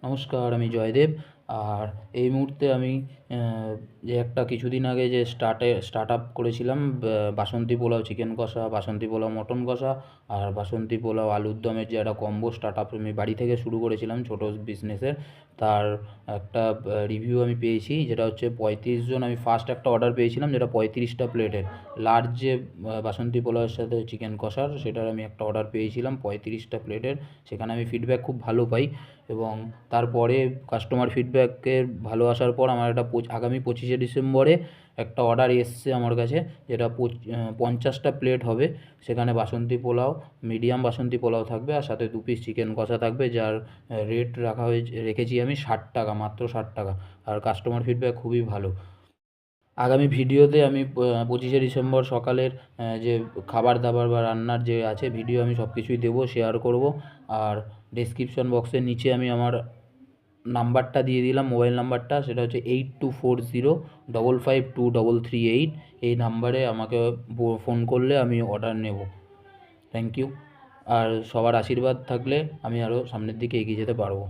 নমস্কার, আমি জয়দেব। আর এই মুহূর্তে আমি যে একটা কিছুদিন আগে যে স্টার্ট আপ করেছিলাম, বাসন্তী পোলাও চিকেন কষা, বাসন্তী পোলাও মটন কষা আর বাসন্তী পোলাও আলুর দমের যে একটা কম্বো স্টার্ট আপ আমি বাড়ি থেকে শুরু করেছিলাম ছোটো বিজনেসের, তার একটা রিভিউ আমি পেয়েছি, যেটা হচ্ছে 35 জন। আমি ফার্স্ট একটা অর্ডার পেয়েছিলাম যেটা 35টা প্লেটের লার্জ যে বাসন্তী পোলাওয়ের সাথে চিকেন কষার, সেটার আমি একটা অর্ডার পেয়েছিলাম 35টা প্লেটের। সেখানে আমি ফিডব্যাক খুব ভালো পাই এবং তারপরে কাস্টমার ফিডব্যাকের ভালো আসার পর আমার একটা আগামী 25শে ডিসেম্বরে একটা অর্ডার এসছে আমার কাছে, যেটা 50টা প্লেট হবে। সেখানে বাসন্তী পোলাও, মিডিয়াম বাসন্তী পোলাও থাকবে আর সাথে 2 পিস চিকেন কষা থাকবে, যার রেট রেখেছি আমি 60 টাকা, মাত্র 60 টাকা। আর কাস্টমার ফিডব্যাক খুবই ভালো। আগামী ভিডিওতে আমি 25শে ডিসেম্বর সকালের যে খাবার দাবার বা রান্নার যে আছে ভিডিও, আমি সব কিছুই দেবো, শেয়ার করব। আর ডেসক্রিপশন বক্সের নিচে আমি আমার নাম্বারটা দিয়ে দিলাম, মোবাইল নাম্বারটা, সেটা হচ্ছে 8240552338। এই নাম্বারে আমাকে ফোন করলে আমি অর্ডার নেব। Thank you. আর সবার আশীর্বাদ থাকলে আমি আরও সামনের দিকে এগিয়ে যেতে পারবো।